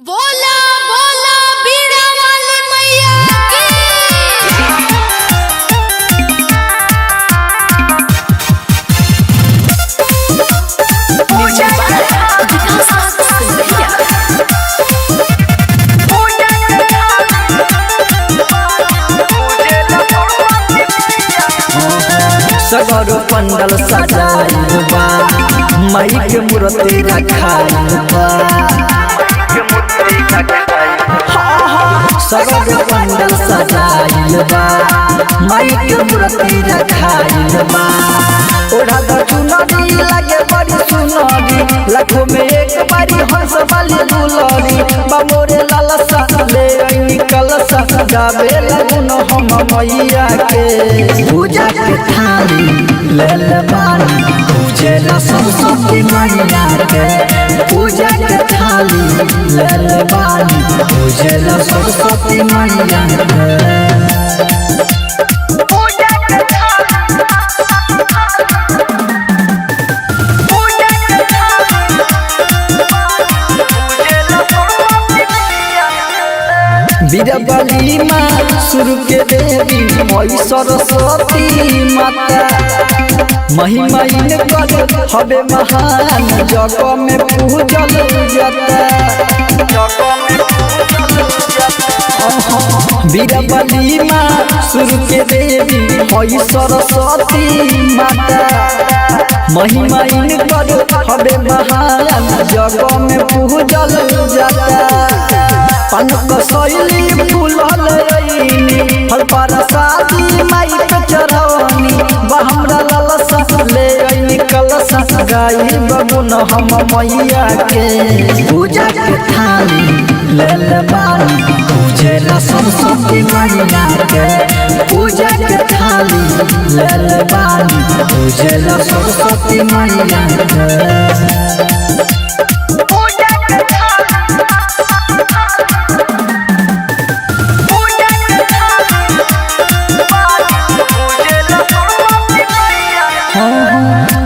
बोला बोला बीड़ा वाली मैया सगर पंडल सजाइल बा माई के मूर्ति रखाइल बा। सगर पंडल सजाइल बा माई के मूर्ति रखाइल बा। ओढ़ा द चुनरी लगे बड़ी सुनरी लाखों में एक बारी हंस वाली दुलरी बमोरे लालसा ले आई कलसा गावे लगन हम मैया के पूजा के थाली ले ले बानी पूजे ला सरस्वती मैया के पूजा के थाली ले ले बानी पूजे ला सरस्वती मैया के। बीरबली माँ सुर के देवी मई सरस्वती माता महिमा इनकर हबे महान जग में पूजल जाता। बीरबली माँ सुर के देवी मई सरस्वती माता महिमा इनकर हबे महान जग में पूजल जाता। पनक शैली फूलल रईनी फल परसादी माई के चढ़वनी बहमरा ललसा ले आईनी कलसा गाई बबुन हम मैया के पूजा के थाली ले ले बानी पूजे ला सरस्वती मैया के पूजा के थाली ले ले बानी पूजे ला सरस्वती मैया के।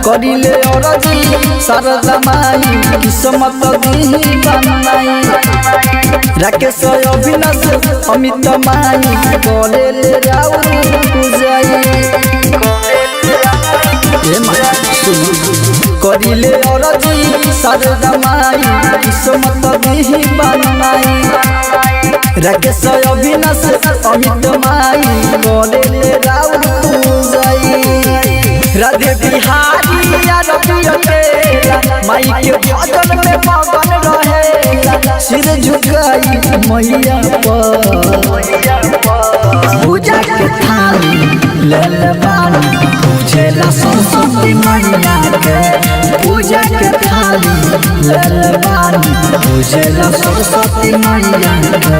करिले औरजी शारदा माई किस्मत दी बनाई राकेश अविनाश अमित माई करे ले जाऊ पूजाई करिले औरजी शारदा माई किस्मत दी बनाई राकेश अविनाश अमित माई करे ले जाऊ पूजाई राधे बिहारी या रबिया के माई के भजन में मगन रहे सिर झुकाई मैया पर पूजा के थाली ले ले बानी पूजे ला सरस्वती मैया के पूजा के थाली ले ले बानी पूजे ला सरस्वती मैया के।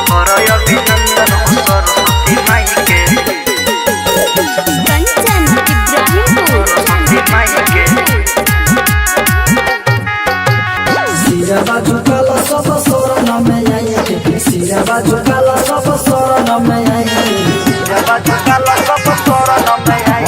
अभिनंदन सरस्वती माई के कंचन इब्राहिमपुर माई के सिरवा झुकाला सब शरण में आई के सिरवा झुकाला सब शरण में आई जब झुकाला सब शरण में आई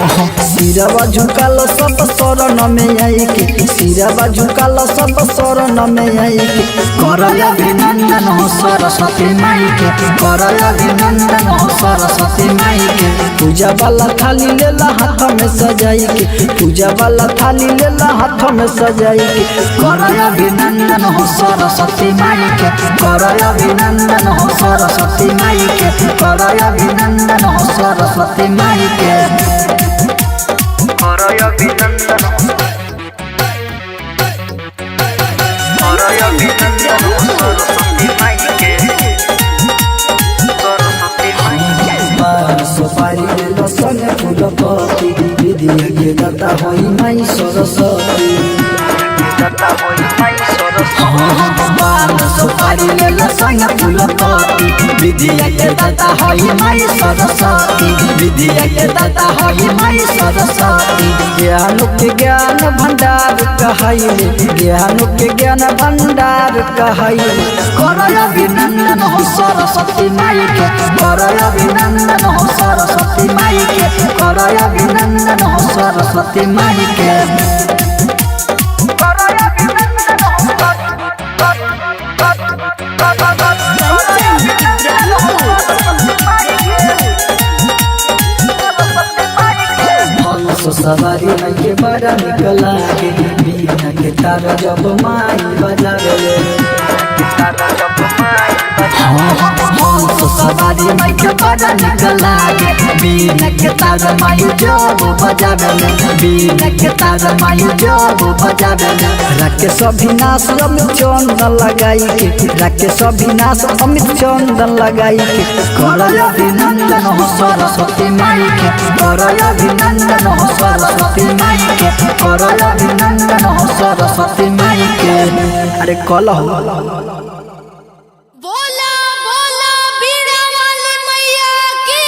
सिरवा झुकाला सब शरण में आई के सिरवा झुकाला सब शरण में आई के करल अभिनंदन हो सरस्वती माई के करल अभिनंदन हो सरस्वती माई के पूजा वाला थाली लेला हाथ में सजाई के पूजा वाला थाली लेला हाथ में सजाई के करल अभिनंदन हो सरस्वती माई के करल अभिनंदन हो सरस्वती माई के करल अभिनंदन हो सरस्वती माई के। अभिनंदन सरस्वती माई के सरस्वती माई सुपारी लसन फूल पति विद्या के दाता होई माई सरस्वती दाता होई माई सरस्वती पान सुपारी ले लो संग फूल पत्ती विद्या के दाता हई माई सरस्वती विद्या के दाता हई माई सरस्वती ज्ञान के ज्ञान भंडार कहैले ज्ञान के ज्ञान भंडार कहैले करय अभिनंदन हो सरस्वती माई के करय अभिनंदन हो सरस्वती माई के करय अभिनंदन हो सरस्वती माई के सवारी माई के बड़ा निकल लागे बिना के तार जब माई बजावे सवारी माई के बड़ा निकल लागे बिना के तार माई जब बजावे बिना के तार माई जब बजावे राके अभिनाश अमित चंदन लगाई के राके अभिनाश अमित चंदन लगाई के करय अभिनंदन हो सरस्वती माई के करय अभिनंदन हो सरस्वती माई के करय अभिनंदन हो सरस्वती माई के अरे कल बोला बोला बीड़ा वाली मैया की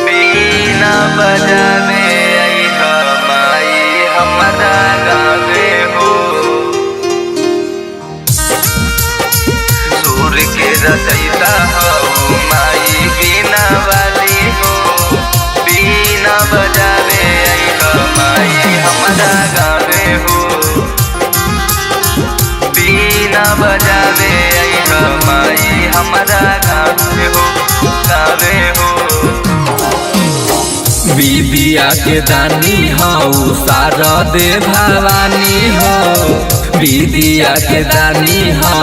बीना बजाने आई माई हमारा गावे हो सूर के रचयिता हो माई बीना वाली हो बीना बजाने आई माई हमारा गावे हो बीना बजाने आई माई हमारा गावे हो विद्या के दानी हो शारदे भवानी हो विद्या के दानी हो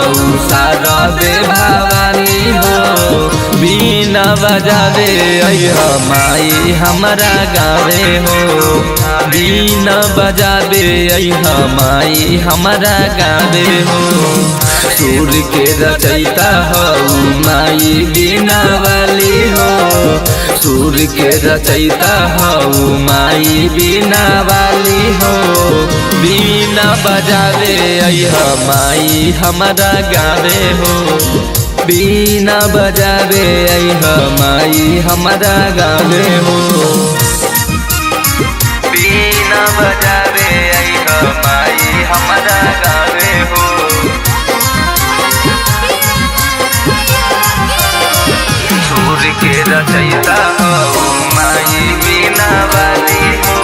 शारदे भवानी हो बीना बजावे अइहा माई हमारा गावे हो बीना बजावे अइहा माई हमारा गावे हो सूर के रचयिता हो माई बीना वाली हो सूर के रचयिता हो माई बीना वाली हो बीना बजावे अइहा माई हमारा गावे हो बीना बजावे अइहा माई हमारा गावे हो बीना बजावे अइहा माई हमारा गावे हो सूर के रचयिता हो माई बीना वाली हो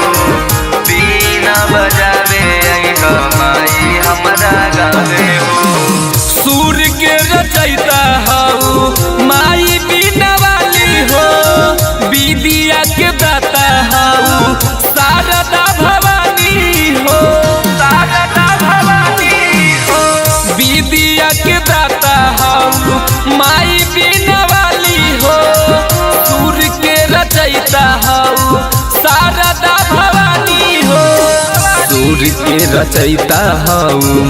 बीना बजावे अइहा माई हमारा गावे हो सूर के रचयिता हो माई बीना वाली हो विद्या के दाता हो शारदा भवानी हो शारदा भवानी हो विद्या के दाता हो माई बीना वाली हो सूर के रचयिता हो शारदा भवानी हो सूर के रचयिता हो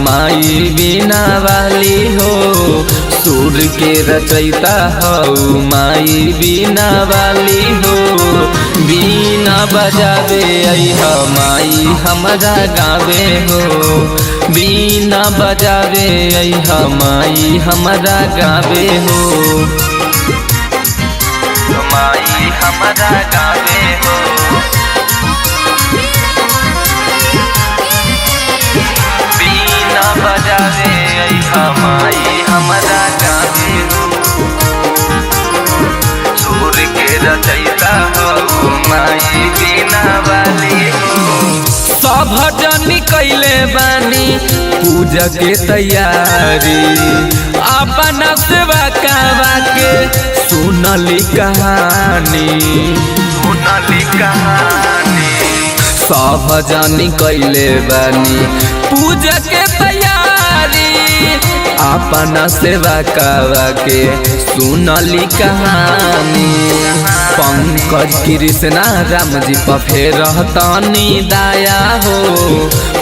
माई बीना वाली हो सूर के रचयिता हो माई बीना वाली हो बीना बजावे अइहा माई हमारा गावे हो बीना बजावे अइहा माई हमारा गावे हो माई हमारा गावे हो बीना बजावे अइहा माई हमारा गावे हो सूर के रचयिता हो माई बीना वाली हो सब जन कैले बानी पूजा के तैयारी अपना सेवा कावा के सुनली कहानी सब जानी कैले बानी पूजा के तैयारी अपना सेवा कावा के सुनली कहानी पंकज कृष्णा राम जी पर फेर रहतनी दया हो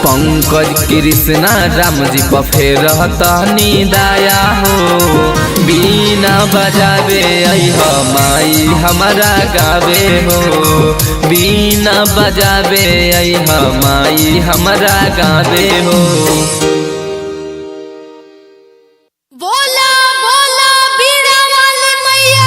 पंकज कृष्णा राम जी पर फेर रहतनी दया हो बीना बजावे आई माई हमारा गावे हो, बीना बजावे आई माई हमारा गावे हो। बोला बोला बीड़ा वाली मैया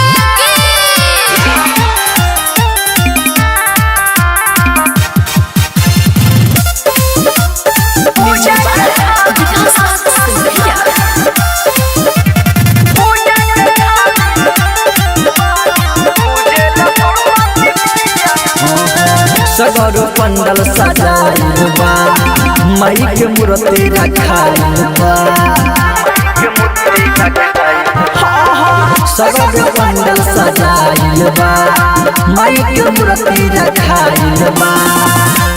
सगर पंडल सजाइल बा, माई के मूर्ति रखाइल बा। सगर पंडल सजाइल बा, माई के मूर्ति रखाइल बा।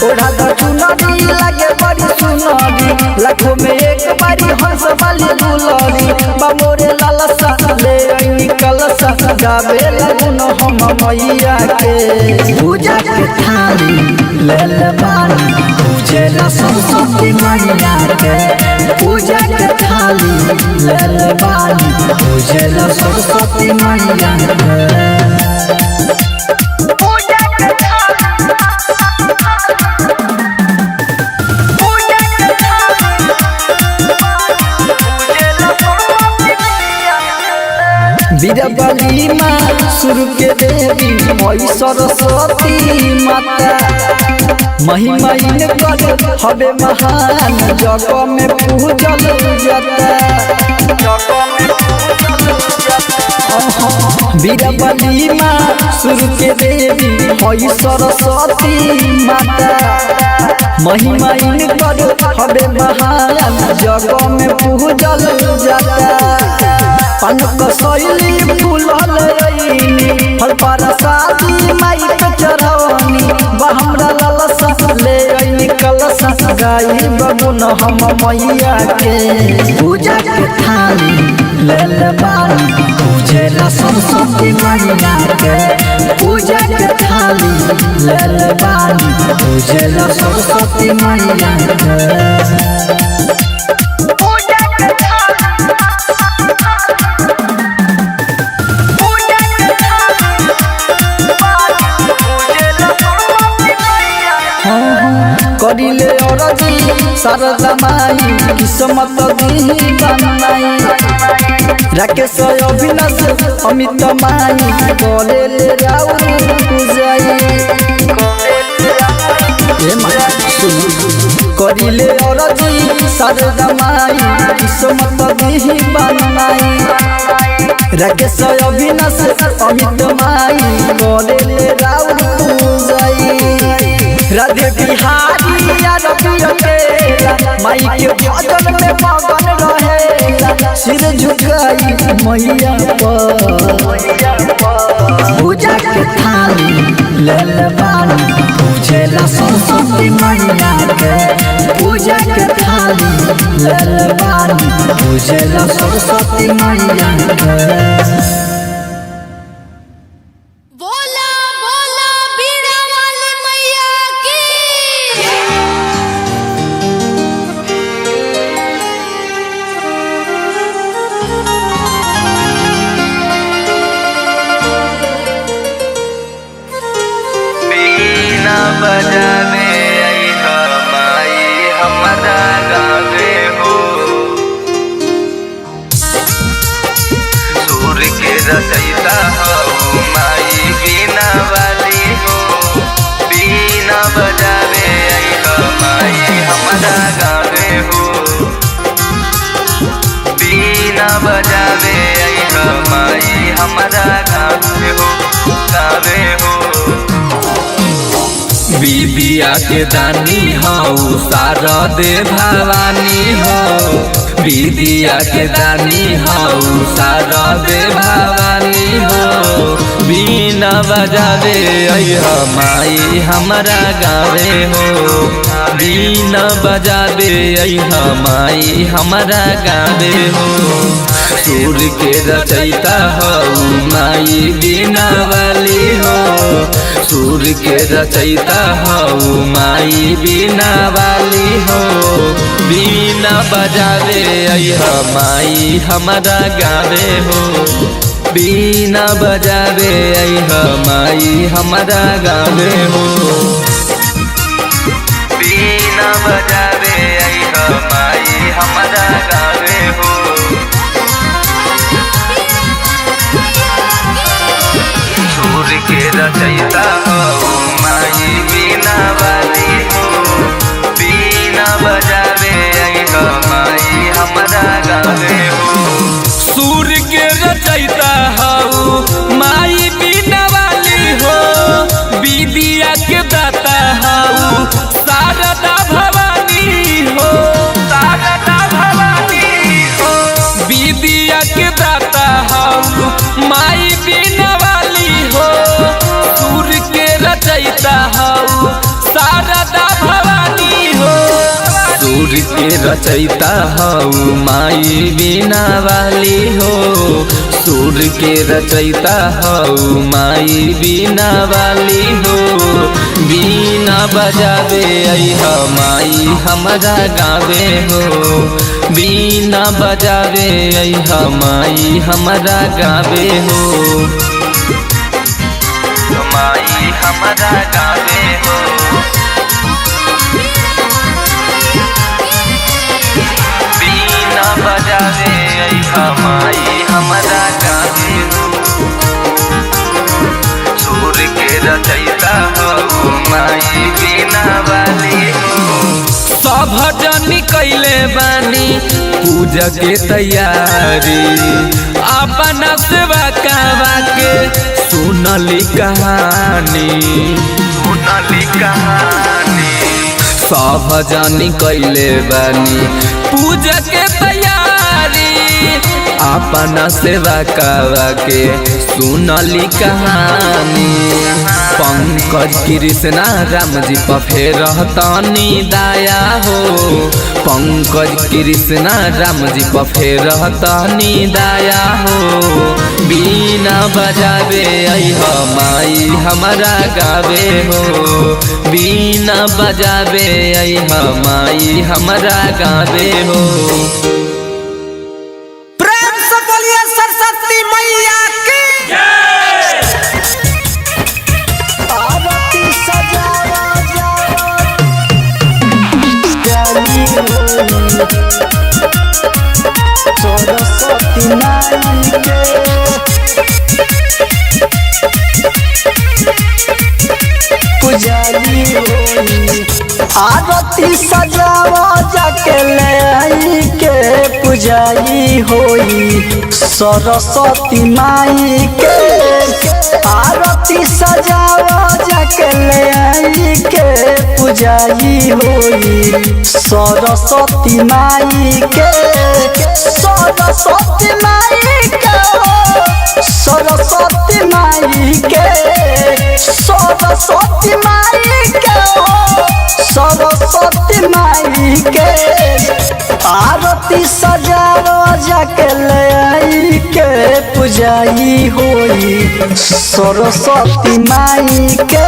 ओढ़ा द चुनरी लागे बड़ी सुनरी, लाखों में एक बारी हंस वाली दुलरी। बाबोरे लालसा ले आई कलसा, गावे लगुन हम मैया के। पूजा के थाली ले ले बानी, पूजे ला सरस्वती मैया के। पूजा के थाली ले ले बानी, पूजे ला सरस्वती मैया के। बीरबली माँ सुर के देवी मई सरस्वती माता। महिमा इनकर हवे महान, जग में पूजल जाता। बीरबली माँ सुर के देवी मई सरस्वती माता। महिमा इनकर हवे महान, जग में पूजल जाता। पनक शैली फूलल रईनी, फल प्रसादी माई के चढ़वनी। हमरा लालसा ले आईनी कलसा, गाई बबुन हम मैया के। पूजा के थाली ले ले बानी, पूजे ला सरस्वती मैया के। पूजा के थाली ले ले बानी, पूजे ला सरस्वती मैया के। करिले औरजी शारदा माई, किस्मत दी बनाई। राकेश अविनाश अमित माई, बोले ले राउर पूजाई। करिले औरजी शारदा माई, किस्मत दी बनाई। राकेश अविनाश अमित माई, बोले ले राउर पूजाई। राधे बिहारी माई के भजन में मगन रहे, सिर झुकाई मैया पर। पूजा के थाली ले ले बानी, पूजे ला सरस्वती मैया के। पूजा के थाली ले ले बानी, पूजे ला सरस्वती मैया के। बजावे आई माई हमारा गावे हो, सूर के रचयिता हो माई बीना वाली हो। बीना बजावे आई माई हमारा गावे हो, बीना बजावे आई माई हमारा गावे हो, गावे हो। विद्या के दानी हो शारदे भवानी हो, विद्या के दानी हो शारदे भवानी हो। बीना बजावे अइह माई हमरा गावे हो बीना बजावे अइह माई हमरा गावे हो सुर के रचयिता हो माई बीना वाली हो सुर के रचयिता हो माई बीना वाली हो बीना बजावे अइह माई हमरा गावे हो बीना बजावे अइह माई हमरा गावे हो बीना बजावे अइह माई हमरा गावे हो सुर के रचयिता हो माई बीना वाली हो बीना बजावे अइह माई हमरा गावे हो सुर के रचयिता हो माई बीना वाली हो विद्या के दाता हो शारदा भवानी हो शारदा भवानी हो विद्या के दाता हो माई बीना वाली हो सुर के रचयिता हो शारदा भवानी हो सुर के रचयिता हो माई बीना वाली हो सुर के रचयिता हो माई बीना वाली हो बीना बजावे अइह माई हमरा गावे हो बीना बजावे अइह माई हमरा गावे हो माई हमरा गावे हो बीना बजावे अइह माई हमरा गावे हो सुर के रचयिता हो माई बीना वाली हो सब जनी कैले बानी पूजा के तैयारी अपना सेवा कावा के सुनली कहानी सुनली कहानी सब जनी कैले बानी पूजा के तैयारी अपना सेवा कावा के सुनली कहानी पंकज कृष्णा राम जी पर फेर रहतनी दया हो पंकज कृष्णा राम जी पर फेर रहतनी दया हो बीना बजावे अइह माई हमरा गावे हो बीना बजावे अइह माई हमरा गावे हो सरस्वती मैया की आरती सजावा सरस्वती माई के पुजारी होई आरती सजावा जाके ले आई के पुजारी होई सरस्वती माई के आरती सजावा जाके ले आई के पुजारी होई सरस्वती माई के सरस्वती माई के सरस्वती माई के सरस्वती माई के सरस्वती माई के आरती सजावा जाके ले आई के पुजारी होई सरस्वती माई के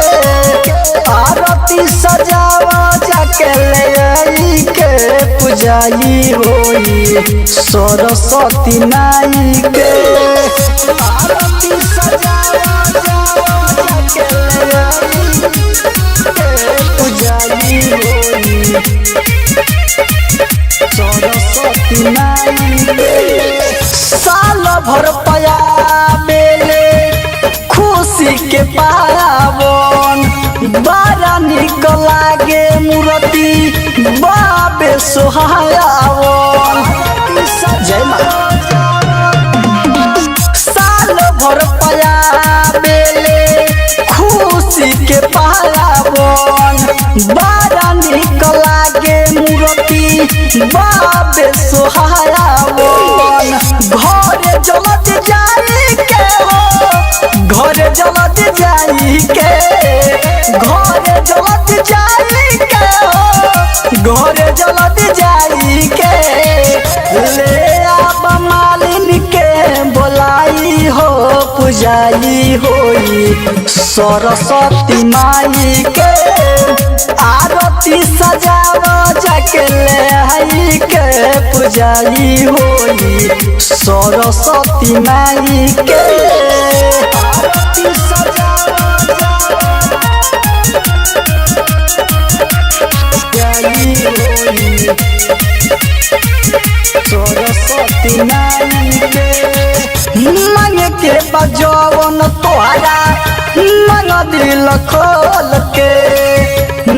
आरती सजावा जाके ले आई के पुजारी होई सरस्वती माई के आरती सजावा जाके ले आई के पुजारी होई सरस्वती माई साल भर पया बेले खुशी के पावन बड़ा निक लागे मूर्ति बाबे सोहायावन जय मां साल भर पया बेले खुशी के पावन बड़ा निक लागे मूर्ति बाबे सोहायावन घर जलत जाई के हो घर जलत जाई जाई के घरे जलत जाई के घरे जलत जाई के ले आब मालिन के बोलाई हो पुजाई होई सरस्वती माई के आरती सजावा जाके ले आई के पुजाई होई सरस्वती माई के आरती सजावा पुजाई होई सरस्वती माई के मांगे के बजवन तोहरा मन दिल खोल के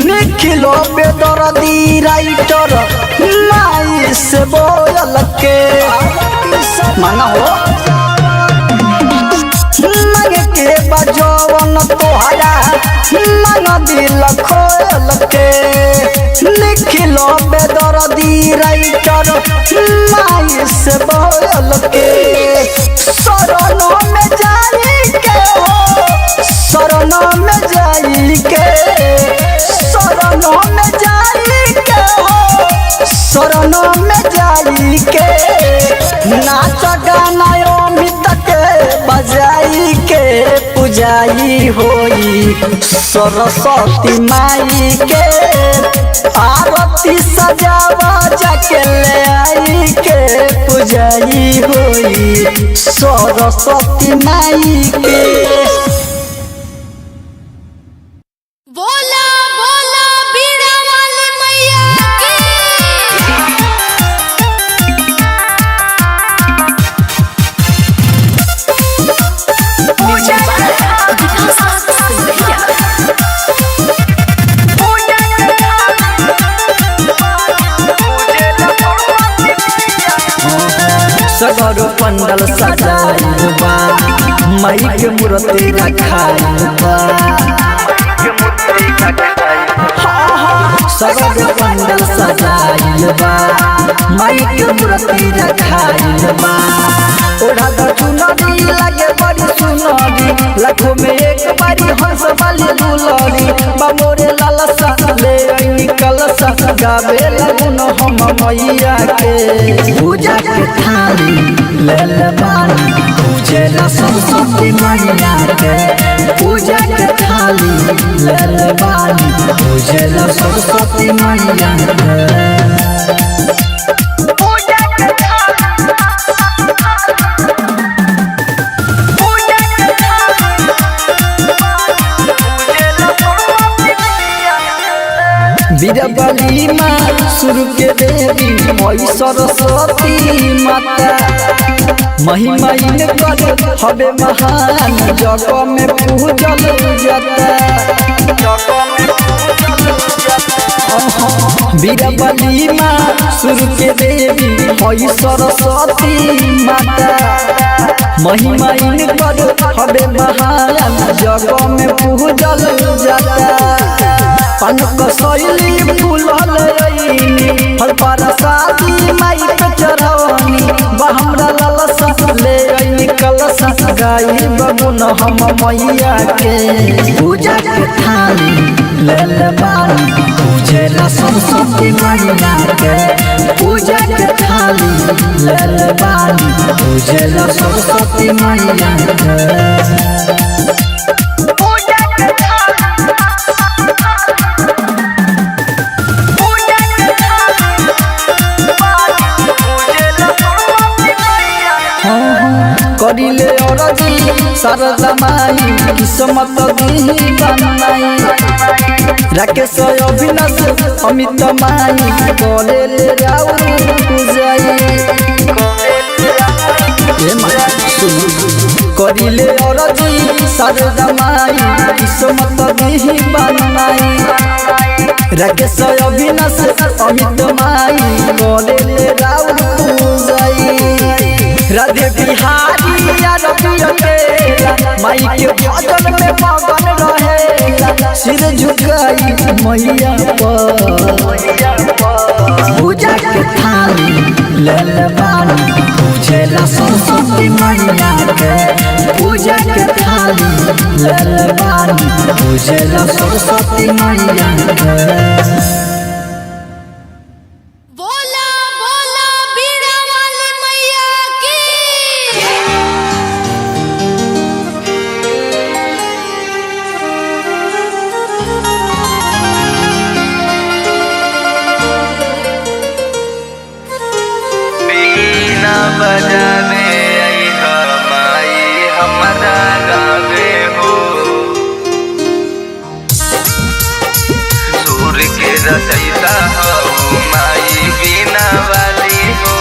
निखिलो बेदर्दी राइटर माई से बोल के मांगा हो मांगे के बजवन तोहरा मन दिल खोल के निखिलो बेदर्दी राइटर माई से बोल के शरणों में जाई के हो शरणों में जाई के शरणों में जाई के हो शरणों में जाई के नाच गाना अमित के बजाई के पुजाई होई सरस्वती माई के आरती सजावा जाके ले आई के पुजाई होई सरस्वती माई के बोला बोला बीड़ा वाली मैया सगर पंडल सजाइल बा माई के मूर्ति रखाइल बा सगर पंडल सजाइल बा माई के मूर्ति रखाइल बा ओढ़ा द चुनरी लागे बड़ी सुनरी लाखों में एक बारी हंस वाली दुलरी बमोरे लालसा ले आई कलसा गावे लगन हम मैया के पूजा के थाली ले ले बानी पूजे ला सरस्वती मैया के पूजा के थाली ले ले बानी पूजे ला सरस्वती मैया के बीरबली माँ सुर के देवी मई सरस्वती माता महिमा इनकर हबे महान जग में पूजल जाता बीरबली माँ सुर के देवी मई सरस्वती माता महिमा इनकर हबे महान जग में पूजल जाता पनक शैली फूलल रईनी फल प्रसादी माई पे चढ़वनी बहमरा ललसा ले आई कलसा गाई बबुन हम मैया के पूजा के थाली ले ले बानी पूजे ला सरस्वती मैया के पूजा के थाली ले ले बानी पूजे ला सरस्वती मैया के करिले औरजी शारदा माई किस्मत दी बनाई राकेश अविनाश अमित माई करे ले राउर पूजाई करिले औरजी शारदा माई किस्मत दी बनाई राकेश अविनाश अमित माई करे ले राउर पूजाई राधे बिहारी माई के भजन में मगन रहे सिर झुकाई मैया पर पूजा के थाली ललबानी पूजेला सरस्वती मैया के पूजा के थाली ललबानी पूजेला सरस्वती मैया के। बोला बोला बीड़ा वाली मैया की। बीना बजावे अइहा माई हमरा गावे हो सूर के रचयिता हो माई बीना वाली हो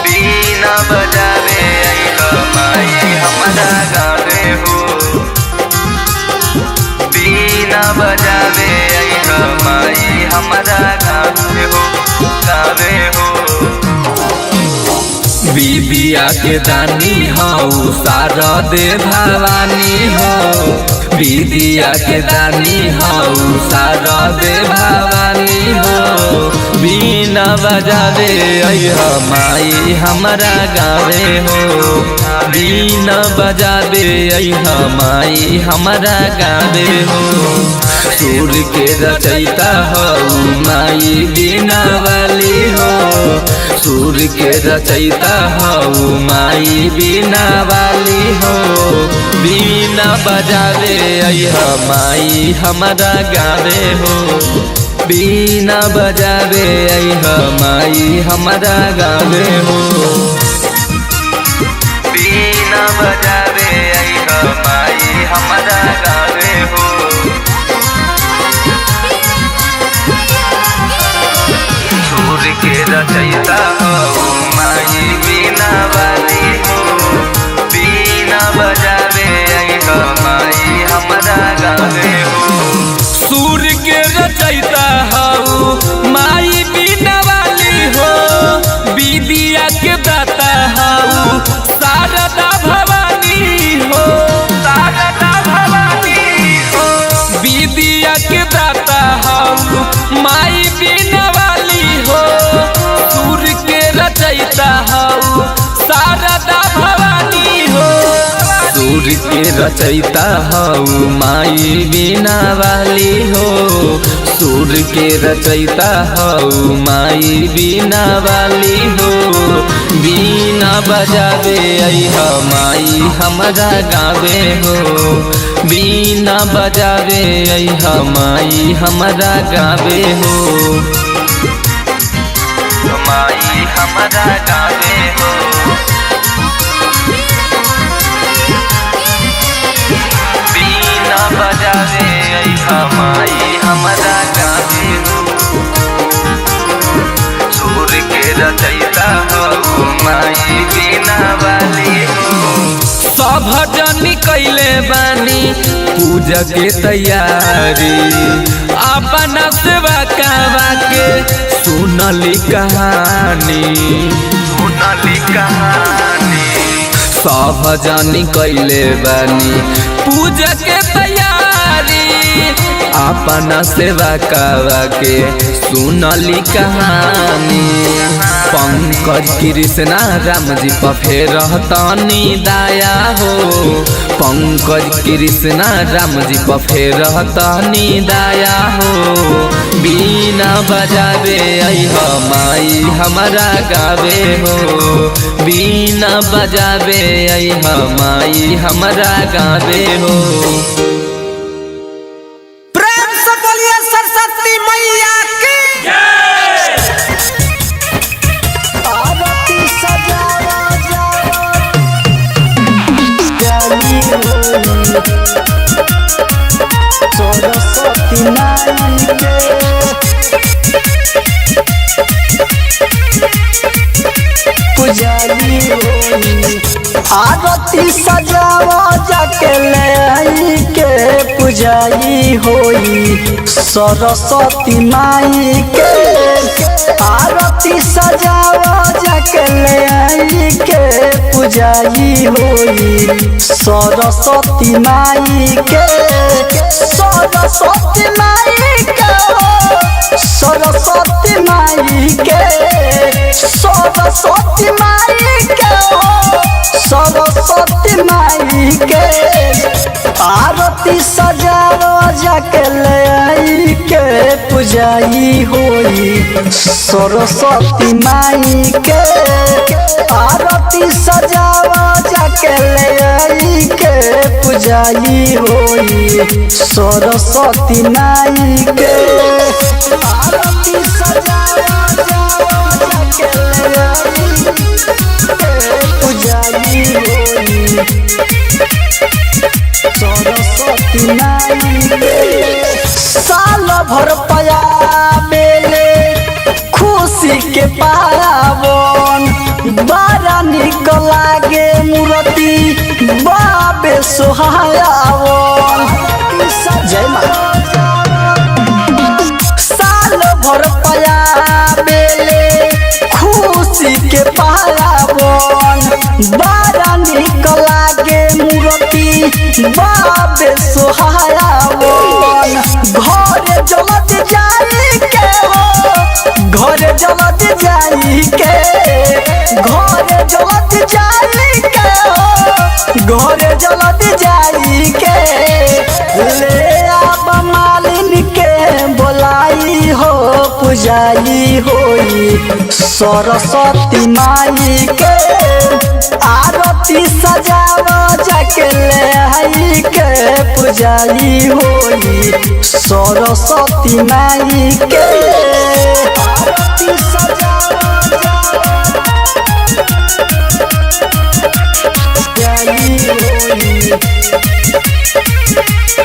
बीना बजावे अइहा माई हमरा गावे हो बीना बजावे अइहा माई हमरा गावे हो बिबिया के दानी हो शारदे भवानी हो विद्या के दानी हो शारदे भवानी हो बीना बजावे अइहा माई हमरा गावे हो बीना बजावे अइहा माई हमरा गावे हो सूर के रचयिता हो माई बीना वाली हो सूर के रचयिता हो माई बीना वाली हो बीना बजावे अइहा माई हमरा गावे हो बीना बजावे अइहा माई हमरा गावे हो बीना बजावे अइहा माई हमरा गावे हो सूर के रचयिता हो माई बीना वाली हो बीना बजावे अइहा माई हमरा गावे हो सूर के रचयिता हो माई बीना वाली हो विद्या के दाता हो शारदा भवानी हो शारदा भवानी हो विद्या के दाता हो माई बीना वाली हो सूर के रचयिता हो शारदा भवानी हो सूर के रचयिता हो माई बीना वाली हो सूर के रचयिता हो माई बीना वाली हो बीना बजावे अइहा माई हमरा गावे हो बीना बजावे अइहा माई हमरा गावे हो माई हमरा गावे हो बीना बजावे अइहा माई हमरा गावे हो सूर के रचयिता हो माई बीना वाली हो सब जनी कैले बानी पूजा के तैयारी अपना सेवा कावा के सुनली कहानी सुनली कहानी सब जानी कैले बानी पूजा के तैयारी अपना सेवा कावा के सुनली कहानी पंकज कृष्णा राम जी पर फेर रहतनी दया हो पंकज कृष्णा राम जी पर फेर रहतनी दया हो बीना बजावे अइहा माई हमरा गावे हो बीना बजावे अइहा माई हमरा गावे हो। प्रेम से बोलिए सरस्वती मैया की आरती सजावा जाली होली सरस्वती माई के पुजारी होली आरती सजावा जाके ले आई के पुजारी होई सरस्वती माई के आरती सजावा जाके ले आई के पुजाई होई सरस्वती माई के सरस्वती माई के सरस्वती माई के सरस्वती माई के सरस्वती माई के आरती सजावा जाके ले आई के पुजाई होई सरस्वती माई के आरती सजावा जाके ले आई के पुजाई होई सरस्वती माई के आरती सजावा जाके ले आई के पुजाई होई सरस्वती माई साल भर पया बेले खुशी के पावन बड़ा निक लागे मूर्ति बाबे सोहायावन जय माता साल भर पया बेले खुशी के पावन बड़ा निक लागे मूर्ति बाबे सोहायावन घरे जलद जाई के घरे जलद जाई के घरे जलद जाई के घरे जलद जाई के ले आब मालिन के बोलाई हो पुजाई होई सरस्वती माई के आरती सजावा जाके ले आई के पुजाई होई सरस्वती माई के आरती सजावा पुजाई होई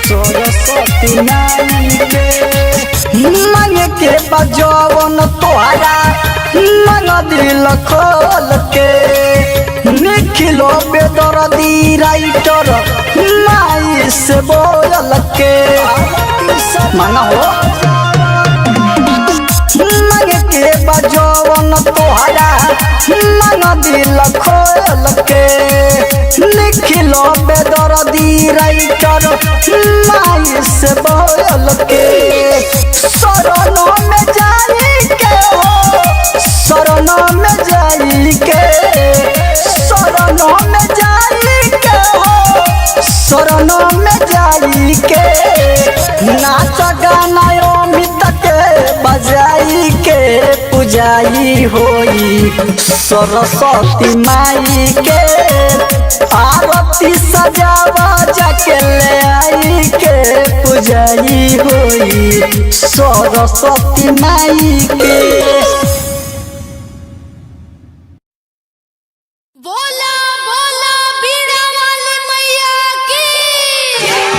सरस्वती माई के मांग के बजवन तोहरा मांग दिल खोल के निखिलो बेदर्दी राइटर माई से बोल के मांगा हो मांग के बजवन तोहरा मांग दिल खोल के निखिलो बेदर्दी राइटर माई से बोल के शरणों में जाई के हो शरणों में जाई के शरणों में जाई के हो शरणों में जाई के नाच गाना अमित के बजाई के पुजाई होई सरस्वती माई के आरती सजावा जाके ले आई के पुजाई होई सरस्वती माई के बोला बोला बीड़ा वाली मैया की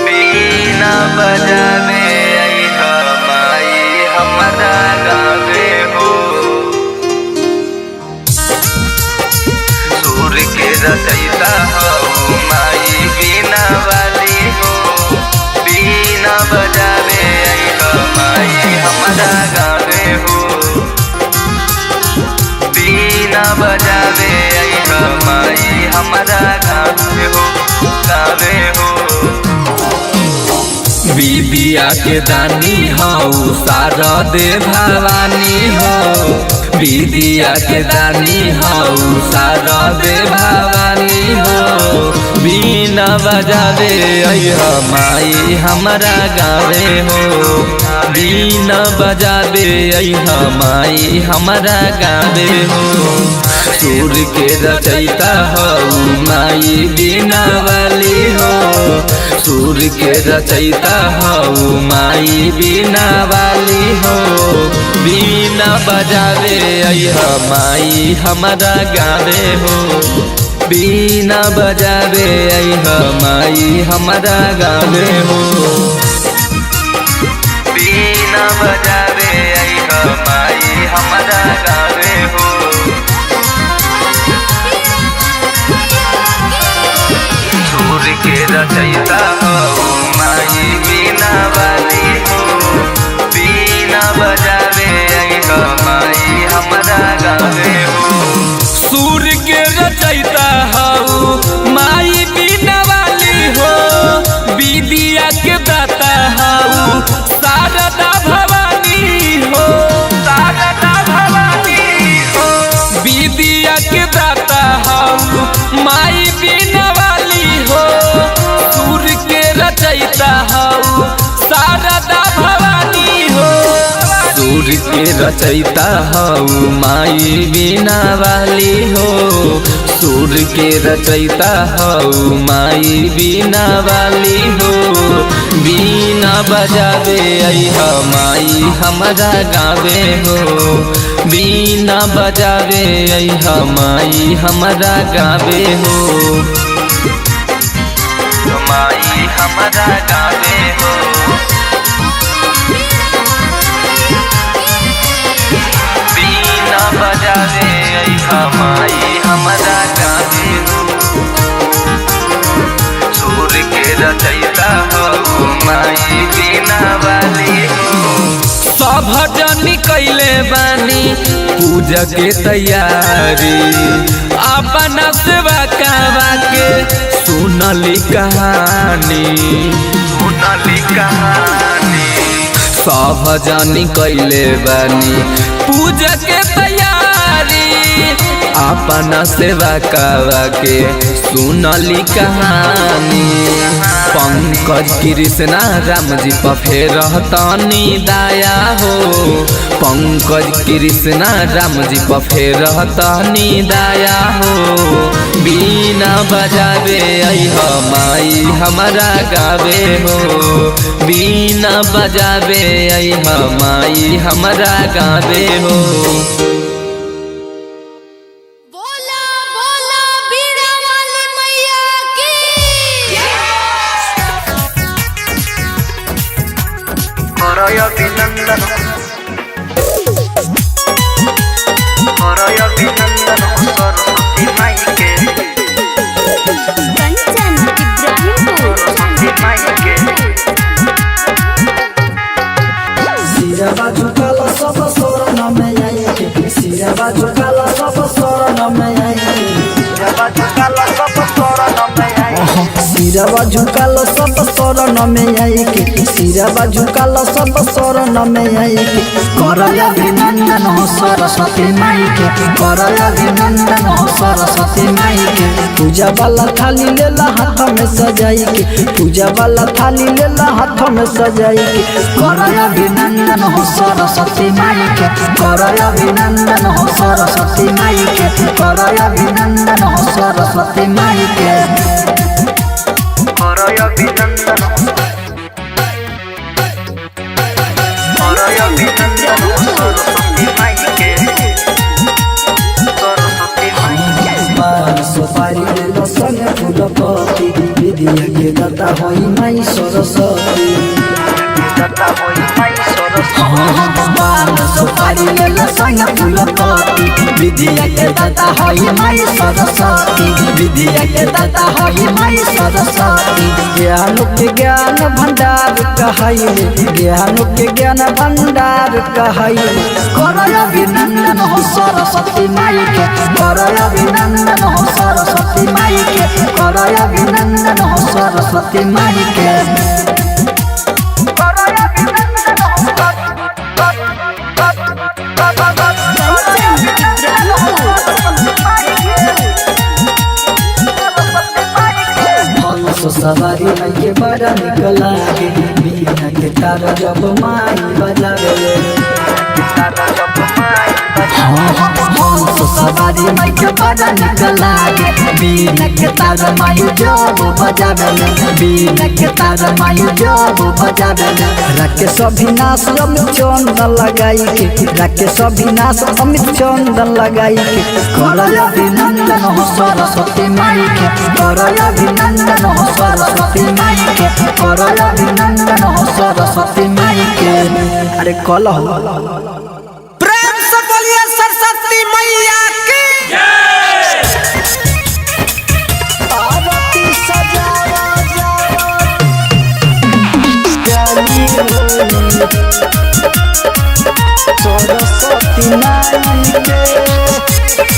बीना बजावे आई माई हमरा गावे हो सूर के रचयिता हो माई बीना वाली हो बीना बजावे आई माई हमरा गावे हो बीना बजावे आई माई हमरा गावे हो विद्या के दानी हौ शारदे भवानी हो विद्या के दानी हौ शारदे भवानी हो बीना बजावे अइह माई हमरा गावे हो बीना बजावे अइह माई हमरा गावे हो सूर के रचयिता हो माई बीना वाली हो सूर के रचयिता हो माई बीना वाली हो बीना बजावे अइह माई हमरा गावे हो बीना बजावे अइह माई हमरा गावे हो बीना बजावे अइह माई हमरा गावे हो के रचयिता हो माई बीना वाली हो बीना बजावे आई हो माई हमरा गावे हो सूर के रचयिता हो माई बीना वाली हो विद्या के दाता हो शारदा भवानी हो शारदा भवानी हो विद्या के दाता हो माई बीना वाली हो सूर के रचयिता हो शारदा भवानी हो सूर के रचयिता हो माई बीना वाली हो सूर के रचयिता हो माई बीना वाली हो बीना बजावे आई हो माई हमरा गावे हो बीना बजावे आई हो माई हमरा गावे हो माई हमरा गावे हो बीना बजावे आई हो माई हमरा गावे हो सूर के रचयिता हो माई बीना वाली हो सब जनी कैले बानी पूजा के तैयारी अपना सेवा कावा के सुनली कहानी सुनली कहानी सब जनी कैले बानी पूजा के तैयारी अपना सेवा कावा के सुनली कहानी पंकज कृष्णा राम जी पर फेर रहतनी दया हो पंकज कृष्णा राम जी पर फेर रहतनी दया हो बीना बजावे आई हो माई हमरा गावे हो बीना बजावे आई हो माई हमरा गावे हो बोला बोला बीड़ा वाली मैया की करय अभिनंदन सरस्वती माई के कंचन इब्राहिमपुर सरस्वती माई के सिरवा झुकाला सब शरण में आई के सिरवा झुकाला सब शरण में आई जब झुकाला सब शरण में आई सिरवा झुकाला सब शरण में आई के सिरवा झुकाला सब शरण में आई के करय अभिनंदन हो सरस्वती माई के करय अभिनंदन हो सरस्वती माई के पूजा वाला थाली लेला हाथ में सजाई के पूजा वाला थाली लेला हाथ में सजाई के करय अभिनंदन हो सरस्वती माई के करय अभिनंदन हो सरस्वती माई के करय अभिनंदन हो सरस्वती माई के करय अभिनंदन सरस्वती माई के सरस्वती माई के पान सुपारी लेलो संगे फूलपति विद्या के दाता होई माई सरस्वती दाता होई माई सरस्वती पान सुपारी लेलो संगे फूलपति विद्या के दाता होई माई सरस्वती विद्या के दाता होई माई सरस्वती ज्ञान के ज्ञान भंडार कहैले ज्ञान के ज्ञान भंडार कहैले करय अभिनंदन हो सरस्वती माई के करय अभिनंदन हो सरस्वती माई के करय अभिनंदन हो सरस्वती माई के सवारी माई के बड़ा निकल लागे बिना के तार जब माई बजावे सवारी माई के बड़ा निकल लागे बिना के तार माई जब बजावे बिना के तार माई जब बजावे रखे सभी नाश अमित चंदन लगाई के रखे सभी नाश अमित चंदन लगाई के करय अभिनंदन हो सरस्वती माई के करय अभिनंदन हो सरस्वती माई के करय अभिनंदन हो सरस्वती माई के अरे कल प्रेम से बोलिए सरस्वती मैया की आरती सजावा होई सरस्वती माई के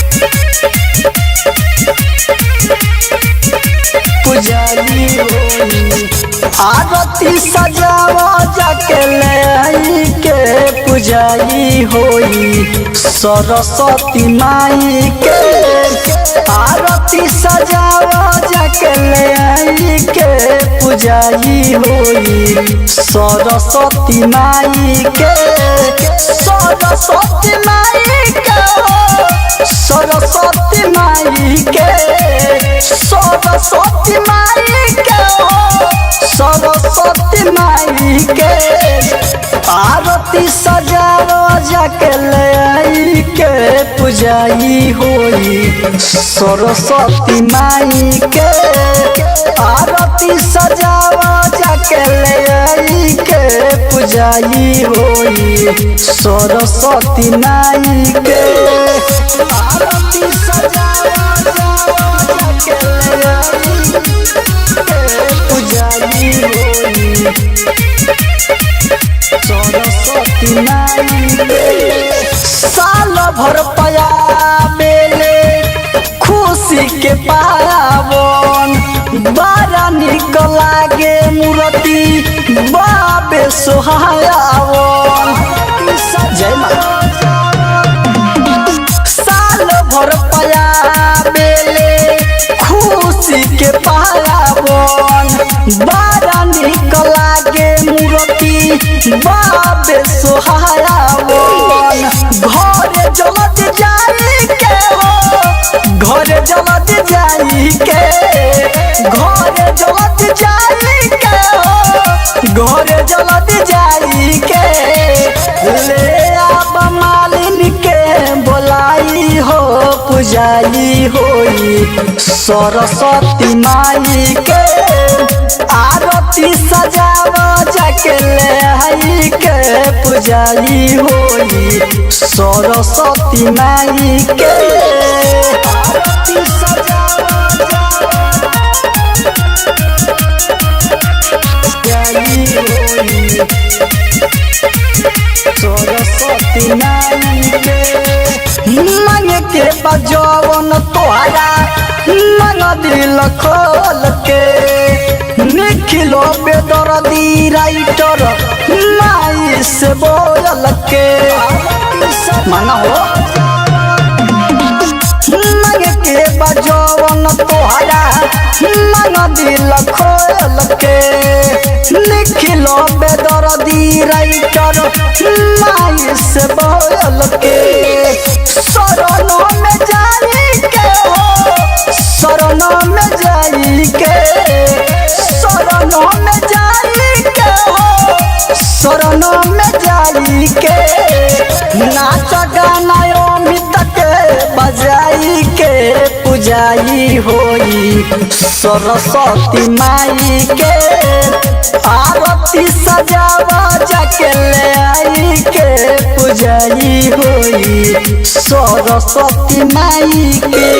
पुजारी होई आरती सजावा जाके ले आई के पुजारी होई सरस्वती माई के आरती सजावा जाके ले आई के पुजारी होई सरस्वती माई के सरस्वती माई के सरस्वती माई के सरस्वती माई के सरस्वती माई के आरती सजावा जाके ले आई के पुजारी होई सरस्वती माई के आरती सजावा जाके ले आई के पुजारी होई सरस्वती माई के आरती सजावा जाके ले आई के पुजारी होई सरस्वती माई के साल भर पया बेले खुशी के पावन बड़ा निक लागे मूर्ति बाबे सोहावन जय माता साल भर पया बेले खुशी के पावन बड़ा निक लागे मूर्ति बाबे सोहावन घरे जलत जाई के हो घरे जलत जाई के घरे जलत जाई के हो घरे जलत जाई के ले आब मालिन के बोलाई हो पुजारी होई सरस्वती माई के आरती सजावा जाके ले आई के पुजारी होई सरस्वती माई के आरती सजावा पुजारी होई सरस्वती माई के मांगे के बजवन तोहरा मांग दिल खोल के निखिलो बेदर्दी राइटर माई से बोल के मांगा हो मांगे के बजवन तोहरा मांग दिल खोल के निखिलो बेदर्दी राइटर माई से बोल के शरणों में जाई के हो शरणों में जाई के शरणों में जाई के हो शरणों में जाई के नाच गाना अमित के बजाई के पुजारी होई सरस्वती माई के आरती सजावा जाके ले आई के पुजारी होई सरस्वती माई के।